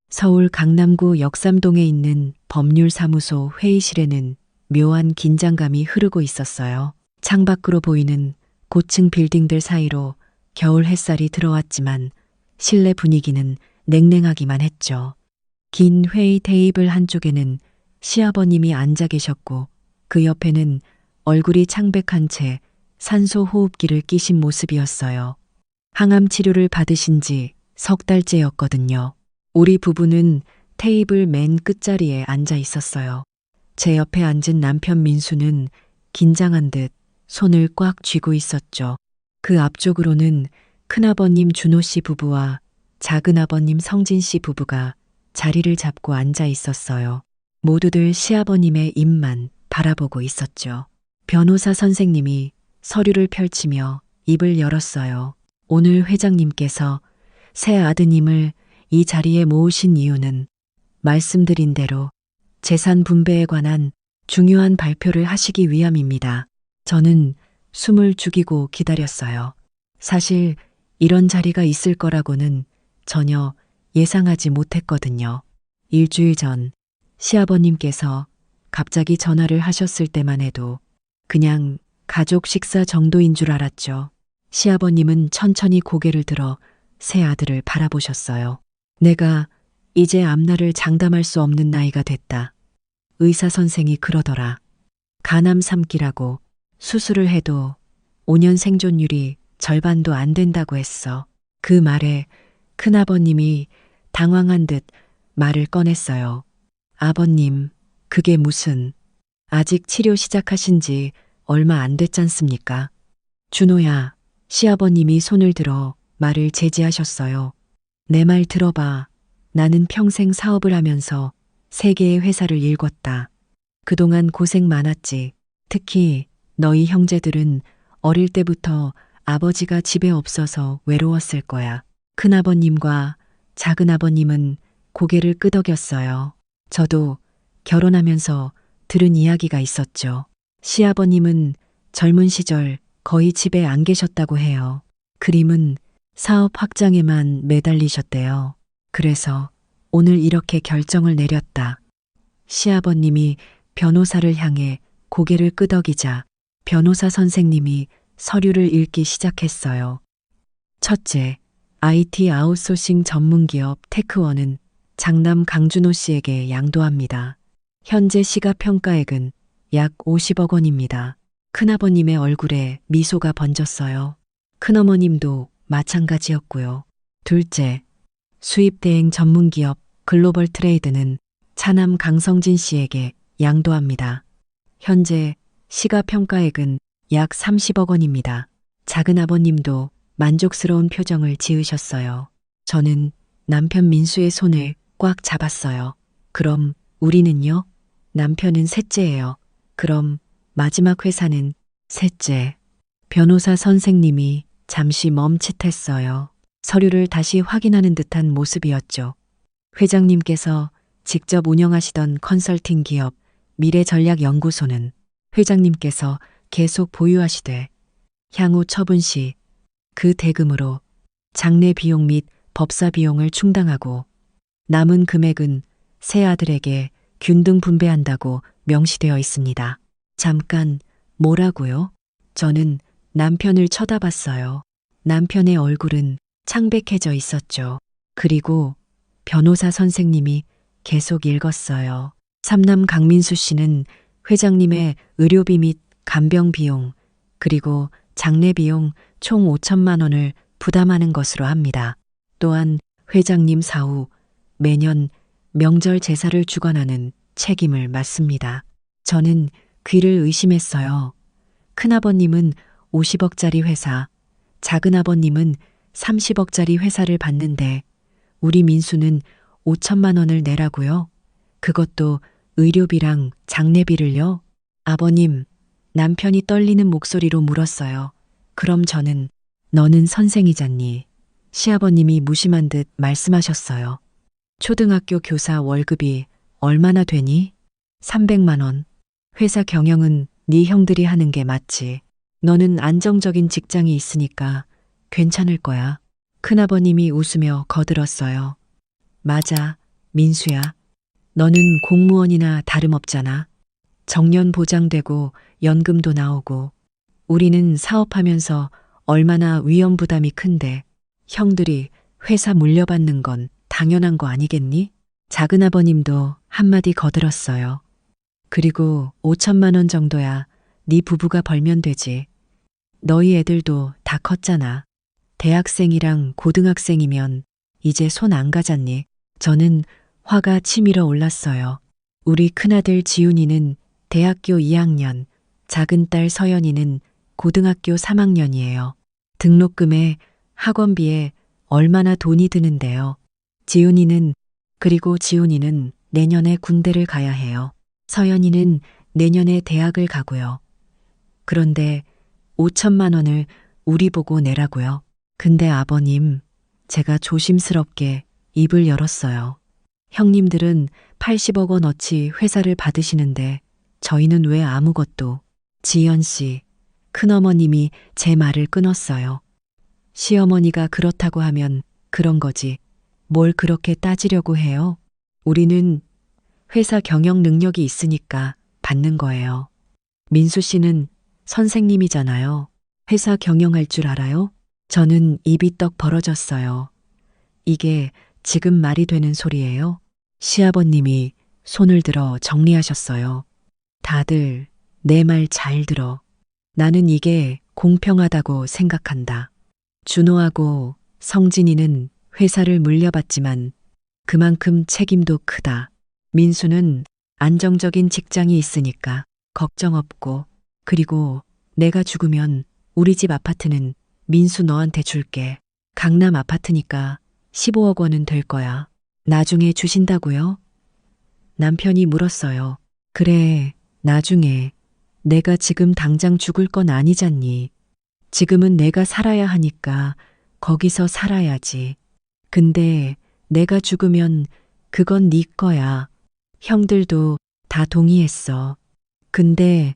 서울 강남구 역삼동에 있는 법률사무소 회의실에는 묘한 긴장감이 흐르고 있었어요. 창밖으로 보이는 고층 빌딩들 사이로 겨울 햇살이 들어왔지만 실내 분위기는 냉랭하기만 했죠. 긴 회의 테이블 한쪽에는 시아버님이 앉아 계셨고 그 옆에는 얼굴이 창백한 채 산소 호흡기를 끼신 모습이었어요. 항암 치료를 받으신 지 석 달째였거든요. 우리 부부는 테이블 맨 끝자리에 앉아 있었어요. 제 옆에 앉은 남편 민수는 긴장한 듯 손을 꽉 쥐고 있었죠. 그 앞쪽으로는 큰아버님 준호 씨 부부와 작은아버님 성진 씨 부부가 자리를 잡고 앉아 있었어요. 모두들 시아버님의 입만 바라보고 있었죠. 변호사 선생님이 서류를 펼치며 입을 열었어요. 오늘 회장님께서 새 아드님을 이 자리에 모으신 이유는 말씀드린 대로 재산 분배에 관한 중요한 발표를 하시기 위함입니다. 저는 숨을 죽이고 기다렸어요. 사실 이런 자리가 있을 거라고는 전혀 예상하지 못했거든요. 일주일 전 시아버님께서 갑자기 전화를 하셨을 때만 해도 그냥 가족 식사 정도인 줄 알았죠. 시아버님은 천천히 고개를 들어 새 아들을 바라보셨어요. 내가 이제 앞날을 장담할 수 없는 나이가 됐다. 의사 선생이 그러더라. 간암 3기라고 수술을 해도 5년 생존율이 절반도 안 된다고 했어. 그 말에 큰아버님이 당황한 듯 말을 꺼냈어요. 아버님, 그게 무슨, 아직 치료 시작하신 지 얼마 안 됐잖습니까? 준호야, 시아버님이 손을 들어 말을 제지하셨어요. 내 말 들어봐. 나는 평생 사업을 하면서 3개의 회사를 일궜다. 그동안 고생 많았지. 특히 너희 형제들은 어릴 때부터 아버지가 집에 없어서 외로웠을 거야. 큰아버님과 작은아버님은 고개를 끄덕였어요. 저도 결혼하면서 들은 이야기가 있었죠. 시아버님은 젊은 시절 거의 집에 안 계셨다고 해요. 그림은 사업 확장에만 매달리셨대요. 그래서 오늘 이렇게 결정을 내렸다. 시아버님이 변호사를 향해 고개를 끄덕이자 변호사 선생님이 서류를 읽기 시작했어요. 첫째, IT 아웃소싱 전문기업 테크원은 장남 강준호 씨에게 양도합니다. 현재 시가평가액은 약 50억 원입니다. 큰아버님의 얼굴에 미소가 번졌어요. 큰어머님도 마찬가지였고요. 둘째, 수입대행 전문기업 글로벌 트레이드는 차남 강성진 씨에게 양도합니다. 현재 시가평가액은 약 30억 원입니다. 작은아버님도 만족스러운 표정을 지으셨어요. 저는 남편 민수의 손을 꽉 잡았어요. 그럼 우리는요? 남편은 셋째예요. 그럼 마지막 회사는 셋째. 변호사 선생님이 잠시 멈칫했어요. 서류를 다시 확인하는 듯한 모습이었죠. 회장님께서 직접 운영하시던 컨설팅 기업 미래전략연구소는 회장님께서 계속 보유하시되 향후 처분 시 그 대금으로 장례 비용 및 법사 비용을 충당하고 남은 금액은 새 아들에게 균등 분배한다고 명시되어 있습니다. 잠깐, 뭐라고요? 저는 남편을 쳐다봤어요. 남편의 얼굴은 창백해져 있었죠. 그리고 변호사 선생님이 계속 읽었어요. 삼남 강민수 씨는 회장님의 의료비 및 간병 비용, 그리고 장례 비용 총 5천만 원을 부담하는 것으로 합니다. 또한 회장님 사후 매년 명절 제사를 주관하는 책임을 맡습니다. 저는 귀를 의심했어요. 큰아버님은 50억짜리 회사, 작은아버님은 30억짜리 회사를 받는데 우리 민수는 5천만 원을 내라고요? 그것도 의료비랑 장례비를요? 아버님, 남편이 떨리는 목소리로 물었어요. 그럼 저는 너는 선생이잖니. 시아버님이 무심한 듯 말씀하셨어요. 초등학교 교사 월급이 얼마나 되니? 300만 원. 회사 경영은 네 형들이 하는 게 맞지. 너는 안정적인 직장이 있으니까 괜찮을 거야. 큰아버님이 웃으며 거들었어요. 맞아. 민수야, 너는 공무원이나 다름없잖아. 정년 보장되고 연금도 나오고 우리는 사업하면서 얼마나 위험 부담이 큰데 형들이 회사 물려받는 건 당연한 거 아니겠니? 작은아버님도 한마디 거들었어요. 그리고 5천만 원 정도야 네 부부가 벌면 되지. 너희 애들도 다 컸잖아. 대학생이랑 고등학생이면 이제 손 안 가잖니. 저는 화가 치밀어 올랐어요. 우리 큰아들 지훈이는 대학교 2학년, 작은딸 서연이는 고등학교 3학년이에요. 등록금에 학원비에 얼마나 돈이 드는데요. 그리고 지훈이는 내년에 군대를 가야 해요. 서연이는 내년에 대학을 가고요. 그런데 5천만 원을 우리 보고 내라고요. 근데 아버님, 제가 조심스럽게 입을 열었어요. 형님들은 80억 원어치 회사를 받으시는데 저희는 왜 아무것도. 지연 씨, 큰어머님이 제 말을 끊었어요. 시어머니가 그렇다고 하면 그런 거지. 뭘 그렇게 따지려고 해요? 우리는 회사 경영 능력이 있으니까 받는 거예요. 민수 씨는 선생님이잖아요. 회사 경영할 줄 알아요? 저는 입이 떡 벌어졌어요. 이게 지금 말이 되는 소리예요? 시아버님이 손을 들어 정리하셨어요. 다들 내 말 잘 들어. 나는 이게 공평하다고 생각한다. 준호하고 성진이는 회사를 물려받지만 그만큼 책임도 크다. 민수는 안정적인 직장이 있으니까 걱정 없고, 그리고 내가 죽으면 우리 집 아파트는 민수 너한테 줄게. 강남 아파트니까 15억 원은 될 거야. 나중에 주신다고요? 남편이 물었어요. 그래, 나중에. 내가 지금 당장 죽을 건 아니잖니. 지금은 내가 살아야 하니까 거기서 살아야지. 근데 내가 죽으면 그건 네 거야. 형들도 다 동의했어. 근데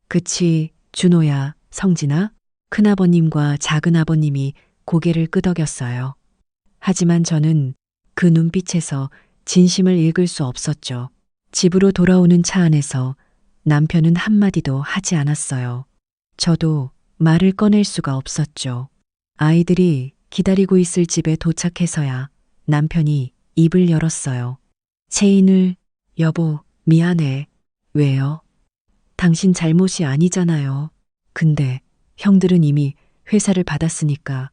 그치, 준호야, 성진아? 큰아버님과 작은아버님이 고개를 끄덕였어요. 하지만 저는 그 눈빛에서 진심을 읽을 수 없었죠. 집으로 돌아오는 차 안에서 남편은 한마디도 하지 않았어요. 저도 말을 꺼낼 수가 없었죠. 아이들이 기다리고 있을 집에 도착해서야 남편이 입을 열었어요. 체인을, 여보, 미안해. 왜요? 당신 잘못이 아니잖아요. 근데 형들은 이미 회사를 받았으니까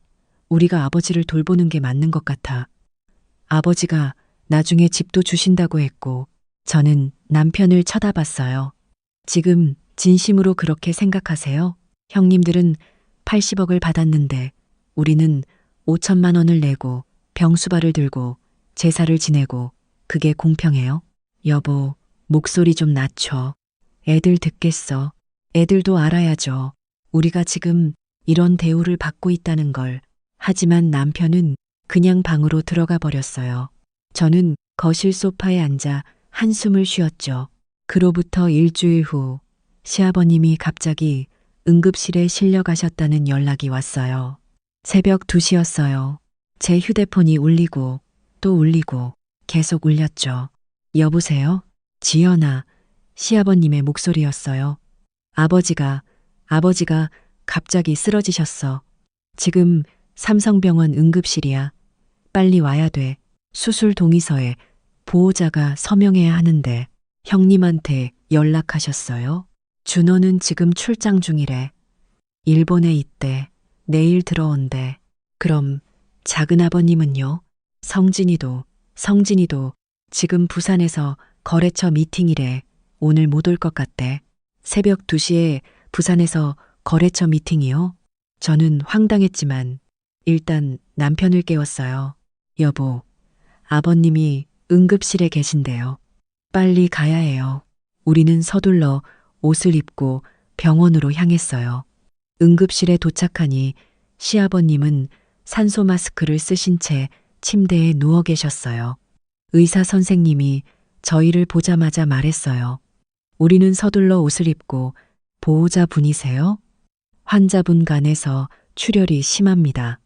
우리가 아버지를 돌보는 게 맞는 것 같아. 아버지가 나중에 집도 주신다고 했고, 저는 남편을 쳐다봤어요. 지금 진심으로 그렇게 생각하세요? 형님들은 80억을 받았는데 우리는 5천만 원을 내고 병수발을 들고 제사를 지내고 그게 공평해요? 여보, 목소리 좀 낮춰. 애들 듣겠어. 애들도 알아야죠. 우리가 지금 이런 대우를 받고 있다는 걸. 하지만 남편은 그냥 방으로 들어가 버렸어요. 저는 거실 소파에 앉아 한숨을 쉬었죠. 그로부터 일주일 후 시아버님이 갑자기 응급실에 실려 가셨다는 연락이 왔어요. 새벽 2시였어요. 제 휴대폰이 울리고 또 울리고 계속 울렸죠. 여보세요? 지연아, 시아버님의 목소리였어요. 아버지가 갑자기 쓰러지셨어. 지금 삼성병원 응급실이야. 빨리 와야 돼. 수술 동의서에 보호자가 서명해야 하는데. 형님한테 연락하셨어요? 준호는 지금 출장 중이래. 일본에 있대. 내일 들어온대. 그럼 작은아버님은요? 성진이도 지금 부산에서 거래처 미팅이래. 오늘 못 올 것 같대. 새벽 2시에 부산에서 거래처 미팅이요? 저는 황당했지만 일단 남편을 깨웠어요. 여보, 아버님이 응급실에 계신데요. 빨리 가야 해요. 우리는 서둘러 옷을 입고 병원으로 향했어요. 응급실에 도착하니 시아버님은 산소 마스크를 쓰신 채 침대에 누워 계셨어요. 의사 선생님이 저희를 보자마자 말했어요. 우리는 서둘러 옷을 입고 보호자분이세요? 환자분 간에서 출혈이 심합니다.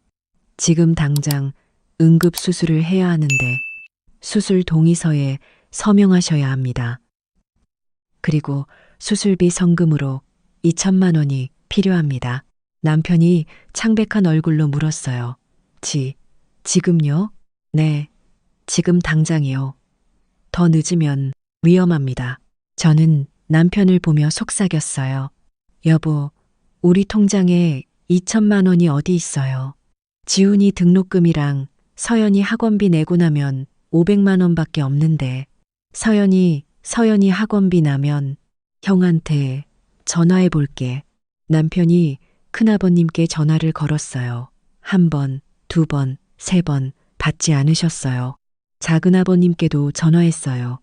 지금 당장 응급수술을 해야 하는데 수술 동의서에 서명하셔야 합니다. 그리고 수술비 성금으로 2천만 원이 필요합니다. 남편이 창백한 얼굴로 물었어요. 지금요? 네, 지금 당장이요. 더 늦으면 위험합니다. 저는 남편을 보며 속삭였어요. 여보, 우리 통장에 2천만 원이 어디 있어요? 지훈이 등록금이랑 서연이 학원비 내고 나면 500만 원밖에 없는데 서연이 학원비 나면 형한테 전화해 볼게. 남편이 큰아버님께 전화를 걸었어요. 한 번, 두 번, 세 번 받지 않으셨어요. 작은아버님께도 전화했어요.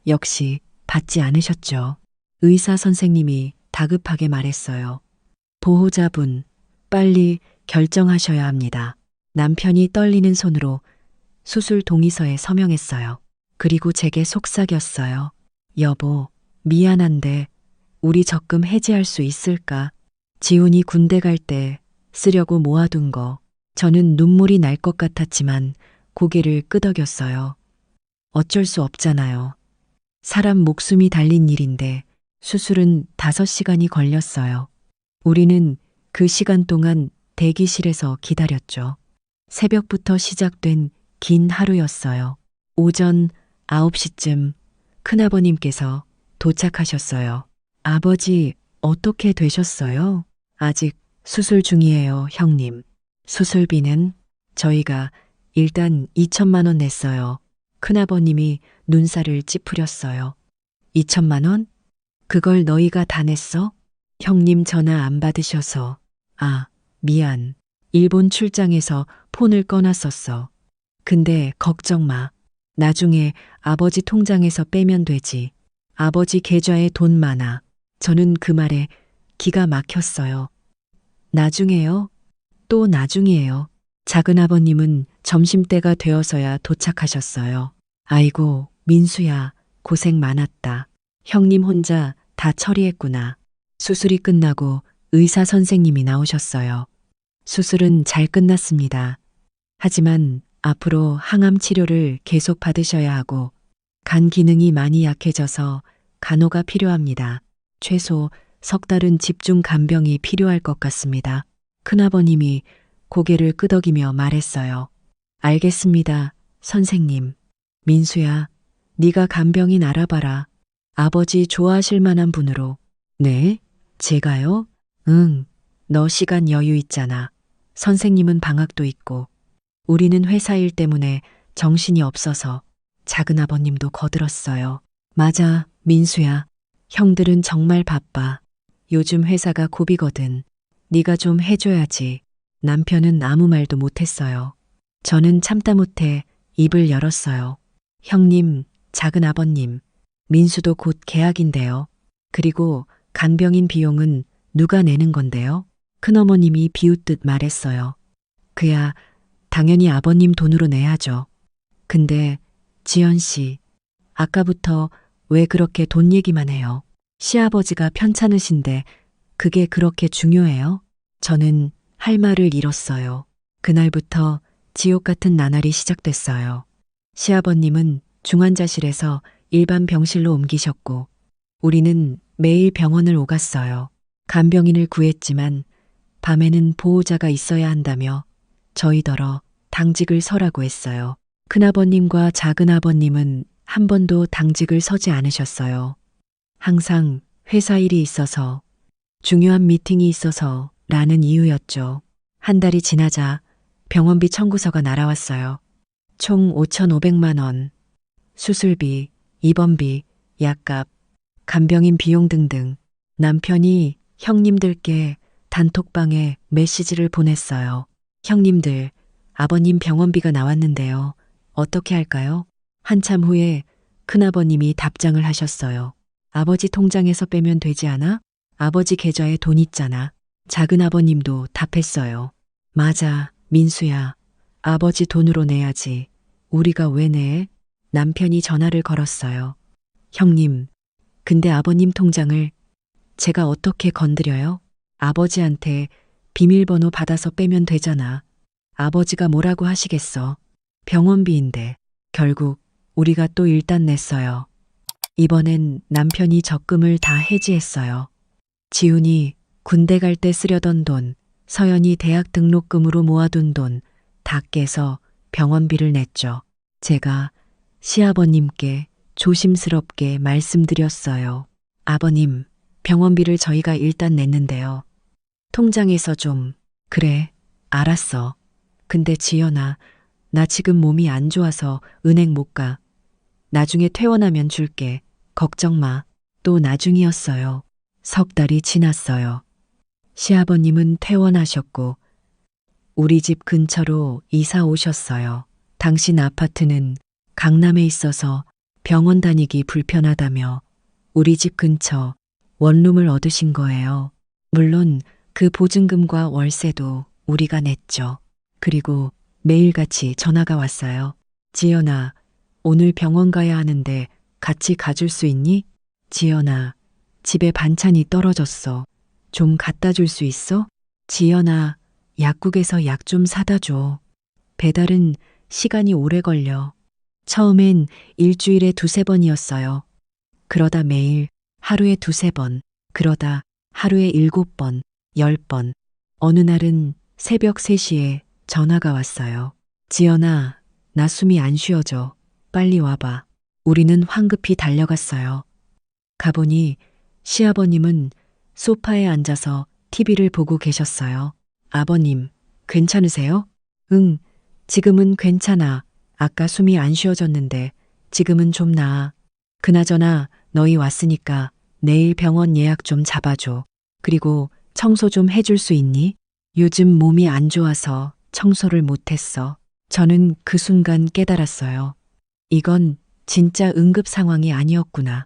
역시 받지 않으셨죠. 의사 선생님이 다급하게 말했어요. 보호자분, 빨리 결정하셔야 합니다. 남편이 떨리는 손으로 수술 동의서에 서명했어요. 그리고 제게 속삭였어요. 여보, 미안한데 우리 적금 해지할 수 있을까? 지훈이 군대 갈 때 쓰려고 모아둔 거. 저는 눈물이 날 것 같았지만 고개를 끄덕였어요. 어쩔 수 없잖아요. 사람 목숨이 달린 일인데 수술은 5시간이 걸렸어요. 우리는 그 시간 동안 대기실에서 기다렸죠. 새벽부터 시작된 긴 하루였어요. 오전 9시쯤 큰아버님께서 도착하셨어요. 아버지, 어떻게 되셨어요? 아직 수술 중이에요, 형님. 수술비는 저희가 일단 2천만 원 냈어요. 큰아버님이 눈살을 찌푸렸어요. 2천만 원? 그걸 너희가 다 냈어? 형님 전화 안 받으셔서. 아, 미안. 일본 출장에서 폰을 꺼놨었어. 근데 걱정 마. 나중에 아버지 통장에서 빼면 되지. 아버지 계좌에 돈 많아. 저는 그 말에 기가 막혔어요. 나중에요? 또 나중이에요. 작은아버님은 점심때가 되어서야 도착하셨어요. 아이고, 민수야, 고생 많았다. 형님 혼자 다 처리했구나. 수술이 끝나고 의사 선생님이 나오셨어요. 수술은 잘 끝났습니다. 하지만 앞으로 항암 치료를 계속 받으셔야 하고 간 기능이 많이 약해져서 간호가 필요합니다. 최소 석 달은 집중 간병이 필요할 것 같습니다. 큰아버님이 고개를 끄덕이며 말했어요. 알겠습니다, 선생님. 민수야, 네가 간병인 알아봐라. 아버지 좋아하실 만한 분으로. 네? 제가요? 응, 너 시간 여유 있잖아. 선생님은 방학도 있고. 우리는 회사 일 때문에 정신이 없어서. 작은아버님도 거들었어요. 맞아, 민수야. 형들은 정말 바빠. 요즘 회사가 고비거든. 네가 좀 해줘야지. 남편은 아무 말도 못했어요. 저는 참다 못해 입을 열었어요. 형님, 작은아버님, 민수도 곧 계약인데요. 그리고 간병인 비용은 누가 내는 건데요? 큰어머님이 비웃듯 말했어요. 그야 당연히 아버님 돈으로 내야죠. 근데 지연 씨, 아까부터 왜 그렇게 돈 얘기만 해요? 시아버지가 편찮으신데 그게 그렇게 중요해요? 저는 할 말을 잃었어요. 그날부터 지옥 같은 나날이 시작됐어요. 시아버님은 중환자실에서 일반 병실로 옮기셨고 우리는 매일 병원을 오갔어요. 간병인을 구했지만 밤에는 보호자가 있어야 한다며 저희더러 당직을 서라고 했어요. 큰아버님과 작은아버님은 한 번도 당직을 서지 않으셨어요. 항상 회사 일이 있어서, 중요한 미팅이 있어서 라는 이유였죠. 한 달이 지나자 병원비 청구서가 날아왔어요. 총 5,500만 원. 수술비, 입원비, 약값, 간병인 비용 등등. 남편이 형님들께 단톡방에 메시지를 보냈어요. 형님들, 아버님 병원비가 나왔는데요. 어떻게 할까요? 한참 후에 큰아버님이 답장을 하셨어요. 아버지 통장에서 빼면 되지 않아? 아버지 계좌에 돈 있잖아. 작은아버님도 답했어요. 맞아, 민수야. 아버지 돈으로 내야지. 우리가 왜 내? 남편이 전화를 걸었어요. 형님, 근데 아버님 통장을 제가 어떻게 건드려요? 아버지한테 비밀번호 받아서 빼면 되잖아. 아버지가 뭐라고 하시겠어. 병원비인데. 결국 우리가 또 일단 냈어요. 이번엔 남편이 적금을 다 해지했어요. 지훈이 군대 갈 때 쓰려던 돈, 서연이 대학 등록금으로 모아둔 돈 다 깨서 병원비를 냈죠. 제가 시아버님께 조심스럽게 말씀드렸어요. 아버님, 병원비를 저희가 일단 냈는데요. 통장에서 좀, 그래, 알았어. 근데 지연아, 나 지금 몸이 안 좋아서 은행 못 가. 나중에 퇴원하면 줄게. 걱정 마. 또 나중이었어요. 석 달이 지났어요. 시아버님은 퇴원하셨고 우리 집 근처로 이사 오셨어요. 당신 아파트는 강남에 있어서 병원 다니기 불편하다며 우리 집 근처 원룸을 얻으신 거예요. 물론 그 보증금과 월세도 우리가 냈죠. 그리고 매일같이 전화가 왔어요. 지연아, 오늘 병원 가야 하는데 같이 가줄 수 있니? 지연아, 집에 반찬이 떨어졌어. 좀 갖다 줄 수 있어? 지연아, 약국에서 약 좀 사다 줘. 배달은 시간이 오래 걸려. 처음엔 일주일에 두세 번이었어요. 그러다 매일, 하루에 두세 번, 그러다 하루에 7번, 10번. 어느 날은 새벽 3시에 전화가 왔어요. 지연아, 나 숨이 안 쉬어져. 빨리 와봐. 우리는 황급히 달려갔어요. 가보니 시아버님은 소파에 앉아서 TV를 보고 계셨어요. 아버님, 괜찮으세요? 응, 지금은 괜찮아. 아까 숨이 안 쉬어졌는데 지금은 좀 나아. 그나저나 너희 왔으니까 내일 병원 예약 좀 잡아줘. 그리고 청소 좀 해줄 수 있니? 요즘 몸이 안 좋아서 청소를 못했어. 저는 그 순간 깨달았어요. 이건 진짜 응급 상황이 아니었구나.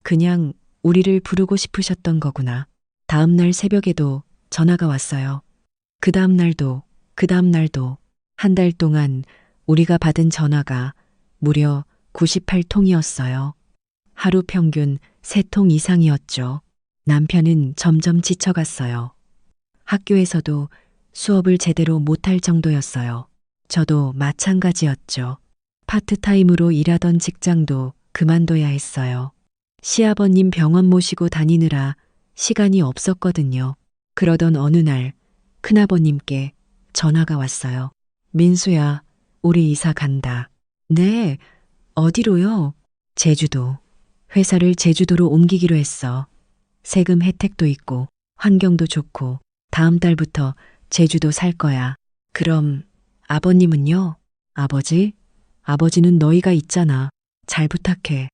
그냥 우리를 부르고 싶으셨던 거구나. 다음 날 새벽에도 전화가 왔어요. 그 다음 날도, 그 다음 날도 한 달 동안 우리가 받은 전화가 무려 98통이었어요. 하루 평균 3통 이상이었죠. 남편은 점점 지쳐갔어요. 학교에서도 수업을 제대로 못할 정도였어요. 저도 마찬가지였죠. 파트타임으로 일하던 직장도 그만둬야 했어요. 시아버님 병원 모시고 다니느라 시간이 없었거든요. 그러던 어느 날 큰아버님께 전화가 왔어요. 민수야, 우리 이사 간다. 네, 어디로요? 제주도. 회사를 제주도로 옮기기로 했어. 세금 혜택도 있고 환경도 좋고 다음 달부터 제주도 살 거야. 그럼 아버님은요? 아버지? 아버지는 너희가 있잖아. 잘 부탁해.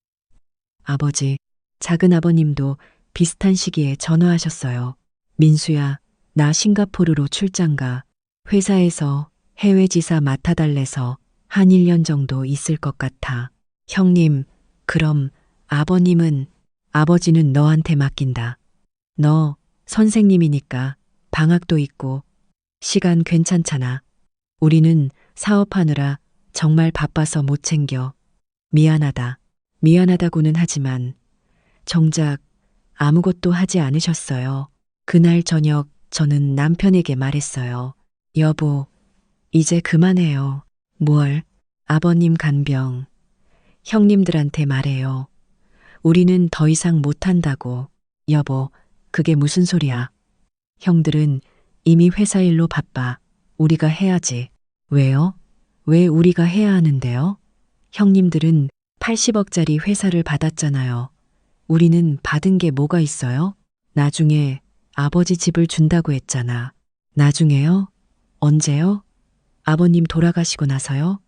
아버지, 작은 아버님도 비슷한 시기에 전화하셨어요. 민수야, 나 싱가포르로 출장 가. 회사에서 해외 지사 맡아달래서 한 1년 정도 있을 것 같아. 형님, 그럼 아버님은, 아버지는 너한테 맡긴다. 너 선생님이니까 방학도 있고 시간 괜찮잖아. 우리는 사업하느라 정말 바빠서 못 챙겨. 미안하다. 미안하다고는 하지만 정작 아무것도 하지 않으셨어요. 그날 저녁 저는 남편에게 말했어요. 여보, 이제 그만해요. 뭘? 아버님 간병. 형님들한테 말해요. 우리는 더 이상 못한다고. 여보, 그게 무슨 소리야? 형들은 이미 회사 일로 바빠. 우리가 해야지. 왜요? 왜 우리가 해야 하는데요? 형님들은 80억짜리 회사를 받았잖아요. 우리는 받은 게 뭐가 있어요? 나중에 아버지 집을 준다고 했잖아. 나중에요? 언제요? 아버님 돌아가시고 나서요?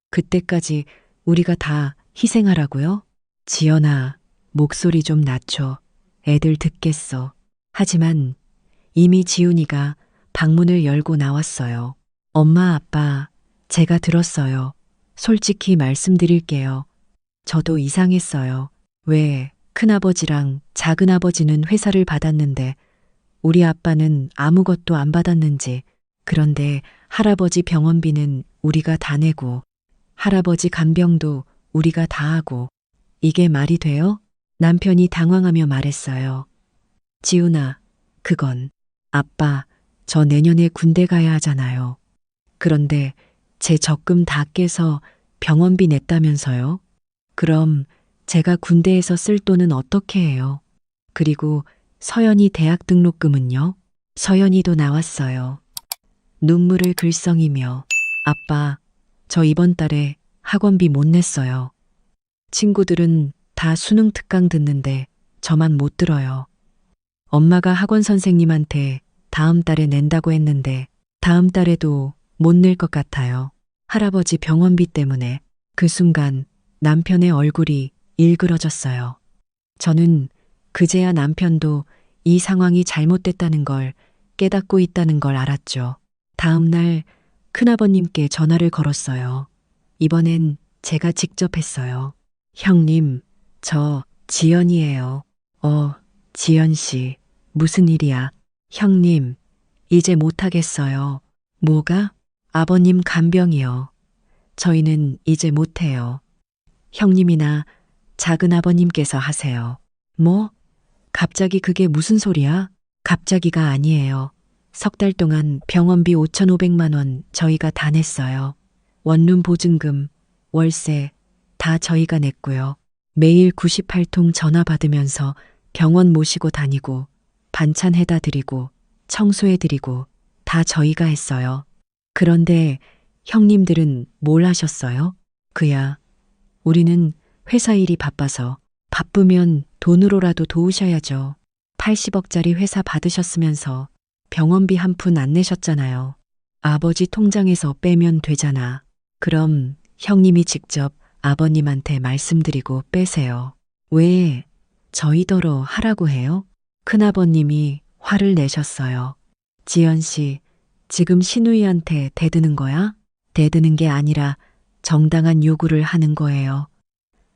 그때까지 우리가 다 희생하라고요? 지연아, 목소리 좀 낮춰. 애들 듣겠어. 하지만 이미 지훈이가 방문을 열고 나왔어요. 엄마, 아빠, 제가 들었어요. 솔직히 말씀드릴게요. 저도 이상했어요. 왜 큰아버지랑 작은아버지는 회사를 받았는데 우리 아빠는 아무것도 안 받았는지. 그런데 할아버지 병원비는 우리가 다 내고 할아버지 간병도 우리가 다 하고 이게 말이 돼요? 남편이 당황하며 말했어요. 지훈아, 그건 아빠, 저 내년에 군대 가야 하잖아요. 그런데 제 적금 다 깨서 병원비 냈다면서요? 그럼 제가 군대에서 쓸 돈은 어떻게 해요? 그리고 서연이 대학 등록금은요? 서연이도 나왔어요. 눈물을 글썽이며 아빠, 저 이번 달에 학원비 못 냈어요. 친구들은 다 수능 특강 듣는데 저만 못 들어요. 엄마가 학원 선생님한테 다음 달에 낸다고 했는데 다음 달에도 못 낼 것 같아요. 할아버지 병원비 때문에. 그 순간 남편의 얼굴이 일그러졌어요. 저는 그제야 남편도 이 상황이 잘못됐다는 걸 깨닫고 있다는 걸 알았죠. 다음 날 큰아버님께 전화를 걸었어요. 이번엔 제가 직접 했어요. 형님, 저 지연이에요. 지연 씨, 무슨 일이야? 형님, 이제 못하겠어요. 뭐가? 아버님 간병이요. 저희는 이제 못해요. 형님이나 작은 아버님께서 하세요. 뭐? 갑자기 그게 무슨 소리야? 갑자기가 아니에요. 석 달 동안 병원비 5,500만 원 저희가 다 냈어요. 원룸 보증금, 월세 다 저희가 냈고요. 매일 98통 전화 받으면서 병원 모시고 다니고 반찬 해다 드리고 청소해 드리고 다 저희가 했어요. 그런데 형님들은 뭘 하셨어요? 그야 우리는 회사 일이 바빠서 바쁘면 돈으로라도 도우셔야죠. 80억짜리 회사 받으셨으면서 병원비 한 푼 안 내셨잖아요. 아버지 통장에서 빼면 되잖아. 그럼 형님이 직접 아버님한테 말씀드리고 빼세요. 왜 저희더러 하라고 해요? 큰아버님이 화를 내셨어요. 지연 씨, 지금 신우이한테 대드는 거야? 대드는 게 아니라 정당한 요구를 하는 거예요.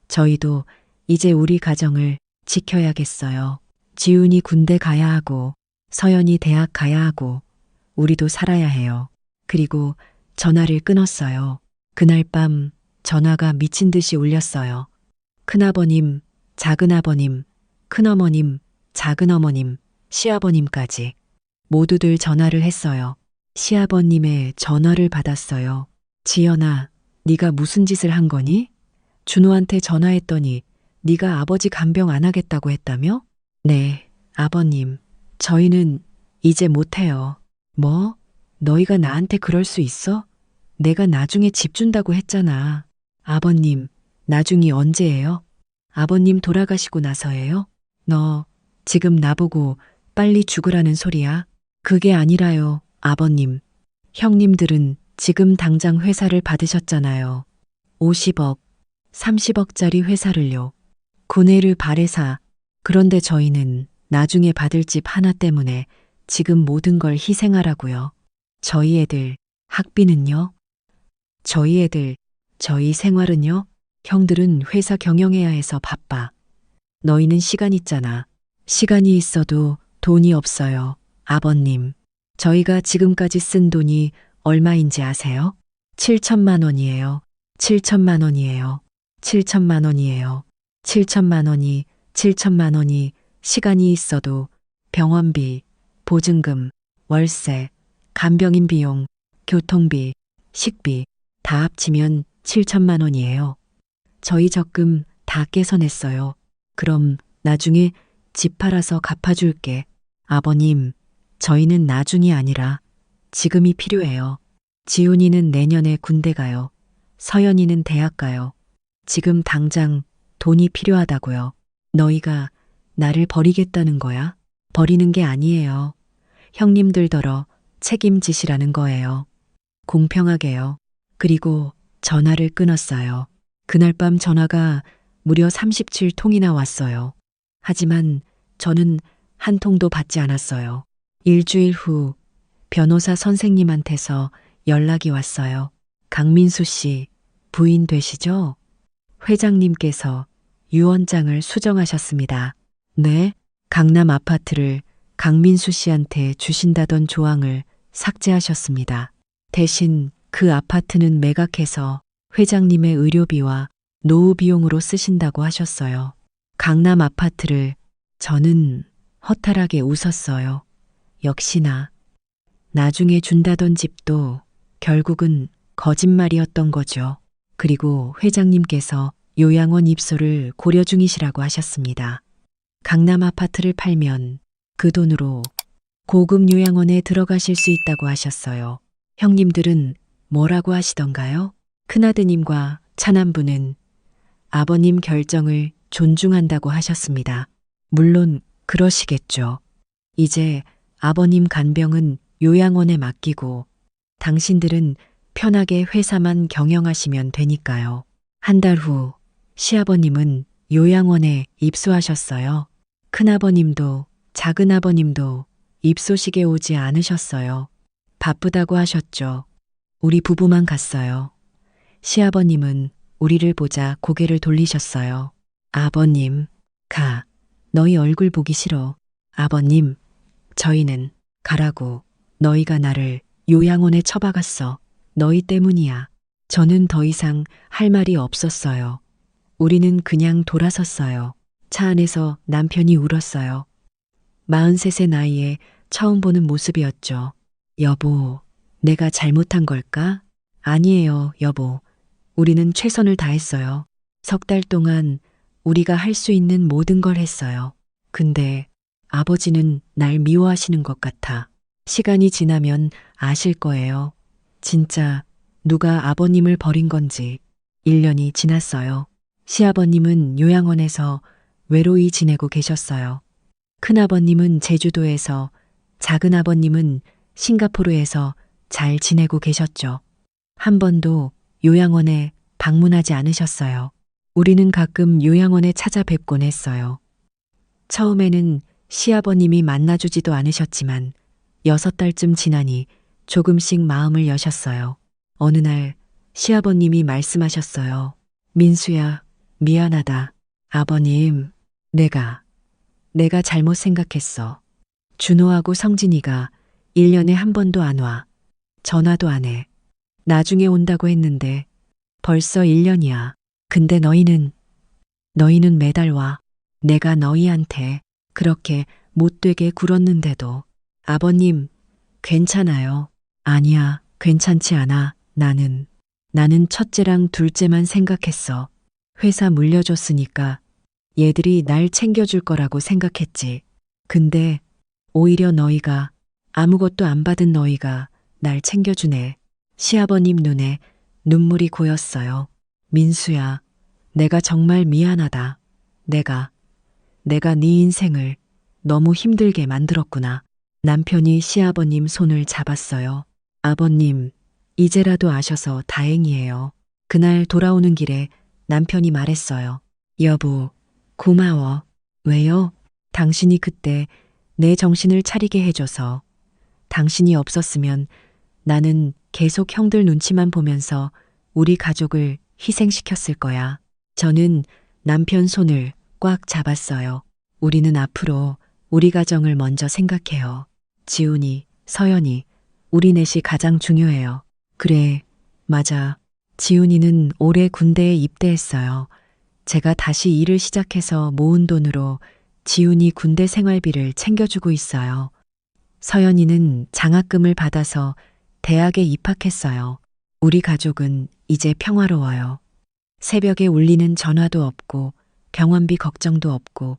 저희도 이제 우리 가정을 지켜야겠어요. 지훈이 군대 가야 하고 서연이 대학 가야 하고 우리도 살아야 해요. 그리고 전화를 끊었어요. 그날 밤 전화가 미친 듯이 울렸어요. 큰아버님, 작은아버님, 큰어머님, 작은어머님, 시아버님까지 모두들 전화를 했어요. 시아버님의 전화를 받았어요. 지연아, 네가 무슨 짓을 한 거니? 준호한테 전화했더니 네가 아버지 간병 안 하겠다고 했다며? 네, 아버님. 저희는 이제 못해요. 뭐? 너희가 나한테 그럴 수 있어? 내가 나중에 집 준다고 했잖아. 아버님, 나중이 언제예요? 아버님 돌아가시고 나서예요? 너 지금 나보고 빨리 죽으라는 소리야? 그게 아니라요, 아버님. 형님들은 지금 당장 회사를 받으셨잖아요. 50억, 30억짜리 회사를요. 고뇌를 발해사. 그런데 저희는 나중에 받을 집 하나 때문에 지금 모든 걸 희생하라고요. 저희 애들 학비는요? 저희 애들, 저희 생활은요? 형들은 회사 경영해야 해서 바빠. 너희는 시간 있잖아. 시간이 있어도 돈이 없어요. 아버님, 저희가 지금까지 쓴 돈이 얼마인지 아세요? 7천만 원이에요. 7천만 원이에요. 7천만 원이에요. 7천만 원이, 7천만 원이 시간이 있어도 병원비, 보증금, 월세, 간병인 비용, 교통비, 식비 다 합치면 7천만 원이에요. 저희 적금 다 깨서 냈어요. 그럼 나중에 집 팔아서 갚아줄게. 아버님, 저희는 나중이 아니라 지금이 필요해요. 지훈이는 내년에 군대 가요. 서연이는 대학 가요. 지금 당장 돈이 필요하다고요. 너희가 나를 버리겠다는 거야? 버리는 게 아니에요. 형님들더러 책임지시라는 거예요. 공평하게요. 그리고 전화를 끊었어요. 그날 밤 전화가 무려 37통이나 왔어요. 하지만 저는 한 통도 받지 않았어요. 일주일 후 변호사 선생님한테서 연락이 왔어요. 강민수 씨, 부인 되시죠? 회장님께서 유언장을 수정하셨습니다. 네, 강남 아파트를 강민수 씨한테 주신다던 조항을 삭제하셨습니다. 대신 그 아파트는 매각해서 회장님의 의료비와 노후 비용으로 쓰신다고 하셨어요. 강남 아파트를 저는 허탈하게 웃었어요. 역시나 나중에 준다던 집도 결국은 거짓말이었던 거죠. 그리고 회장님께서 요양원 입소를 고려 중이시라고 하셨습니다. 강남 아파트를 팔면 그 돈으로 고급 요양원에 들어가실 수 있다고 하셨어요. 형님들은 뭐라고 하시던가요? 큰아드님과 차남부는 아버님 결정을 존중한다고 하셨습니다. 물론 그러시겠죠. 이제 아버님 간병은 요양원에 맡기고 당신들은 편하게 회사만 경영하시면 되니까요. 한 달 후 시아버님은 요양원에 입소하셨어요. 큰아버님도 작은아버님도 입소식에 오지 않으셨어요. 바쁘다고 하셨죠. 우리 부부만 갔어요. 시아버님은 우리를 보자 고개를 돌리셨어요. 아버님, 가. 너희 얼굴 보기 싫어. 아버님, 저희는 가라고. 너희가 나를 요양원에 처박았어. 너희 때문이야. 저는 더 이상 할 말이 없었어요. 우리는 그냥 돌아섰어요. 차 안에서 남편이 울었어요. 43세 나이에 처음 보는 모습이었죠. 여보, 내가 잘못한 걸까? 아니에요, 여보. 우리는 최선을 다했어요. 석 달 동안 우리가 할 수 있는 모든 걸 했어요. 근데 아버지는 날 미워하시는 것 같아. 시간이 지나면 아실 거예요. 진짜 누가 아버님을 버린 건지. 1년이 지났어요. 시아버님은 요양원에서 외로이 지내고 계셨어요. 큰아버님은 제주도에서, 작은아버님은 싱가포르에서 잘 지내고 계셨죠. 한 번도 요양원에 방문하지 않으셨어요. 우리는 가끔 요양원에 찾아뵙곤 했어요. 처음에는 시아버님이 만나주지도 않으셨지만 6달쯤 지나니 조금씩 마음을 여셨어요. 어느 날 시아버님이 말씀하셨어요. 민수야, 미안하다. 아버님, 내가 잘못 생각했어. 준호하고 성진이가 1년에 한 번도 안 와. 전화도 안 해. 나중에 온다고 했는데 벌써 1년이야. 근데 너희는 매달 와. 내가 너희한테 그렇게 못되게 굴었는데도. 아버님, 괜찮아요. 아니야, 괜찮지 않아. 나는 첫째랑 둘째만 생각했어. 회사 물려줬으니까 얘들이 날 챙겨줄 거라고 생각했지. 근데 오히려 너희가, 아무것도 안 받은 너희가 날 챙겨주네. 시아버님 눈에 눈물이 고였어요. 민수야, 내가 정말 미안하다. 내가 네 인생을 너무 힘들게 만들었구나. 남편이 시아버님 손을 잡았어요. 아버님, 이제라도 아셔서 다행이에요. 그날 돌아오는 길에 남편이 말했어요. 여보, 고마워. 왜요? 당신이 그때 내 정신을 차리게 해줘서. 당신이 없었으면 나는 계속 형들 눈치만 보면서 우리 가족을 희생시켰을 거야. 저는 남편 손을 꽉 잡았어요. 우리는 앞으로 우리 가정을 먼저 생각해요. 지훈이, 서연이, 우리 넷이 가장 중요해요. 그래, 맞아. 지훈이는 올해 군대에 입대했어요. 제가 다시 일을 시작해서 모은 돈으로 지훈이 군대 생활비를 챙겨주고 있어요. 서연이는 장학금을 받아서 대학에 입학했어요. 우리 가족은 이제 평화로워요. 새벽에 울리는 전화도 없고 병원비 걱정도 없고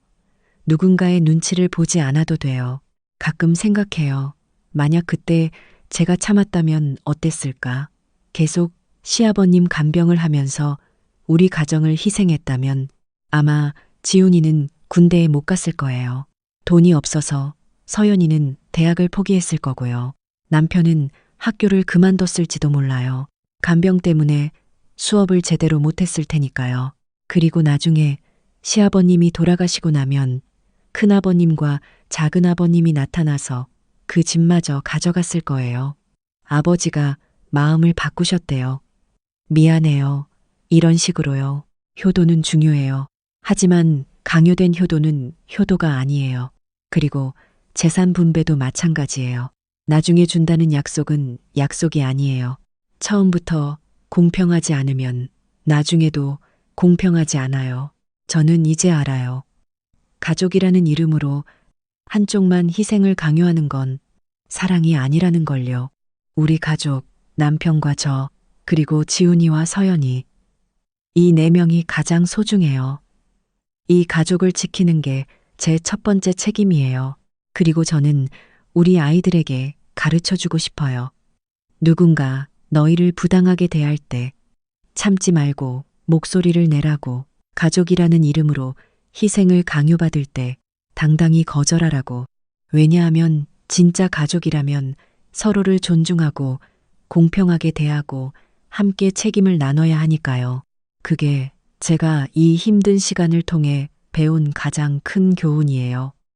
누군가의 눈치를 보지 않아도 돼요. 가끔 생각해요. 만약 그때 제가 참았다면 어땠을까? 계속 시아버님 간병을 하면서 우리 가정을 희생했다면 아마 지훈이는 군대에 못 갔을 거예요. 돈이 없어서 서연이는 대학을 포기했을 거고요. 남편은 학교를 그만뒀을지도 몰라요. 간병 때문에 수업을 제대로 못했을 테니까요. 그리고 나중에 시아버님이 돌아가시고 나면 큰아버님과 작은아버님이 나타나서 그 집마저 가져갔을 거예요. 아버지가 마음을 바꾸셨대요. 미안해요. 이런 식으로요. 효도는 중요해요. 하지만 강요된 효도는 효도가 아니에요. 그리고 재산 분배도 마찬가지예요. 나중에 준다는 약속은 약속이 아니에요. 처음부터 공평하지 않으면 나중에도 공평하지 않아요. 저는 이제 알아요. 가족이라는 이름으로 한쪽만 희생을 강요하는 건 사랑이 아니라는 걸요. 우리 가족, 남편과 저, 그리고 지훈이와 서연이 이 네 명이 가장 소중해요. 이 가족을 지키는 게 제 첫 번째 책임이에요. 그리고 저는 우리 아이들에게 가르쳐 주고 싶어요. 누군가 너희를 부당하게 대할 때 참지 말고 목소리를 내라고, 가족이라는 이름으로 희생을 강요받을 때 당당히 거절하라고. 왜냐하면 진짜 가족이라면 서로를 존중하고 공평하게 대하고 함께 책임을 나눠야 하니까요. 그게 제가 이 힘든 시간을 통해 배운 가장 큰 교훈이에요.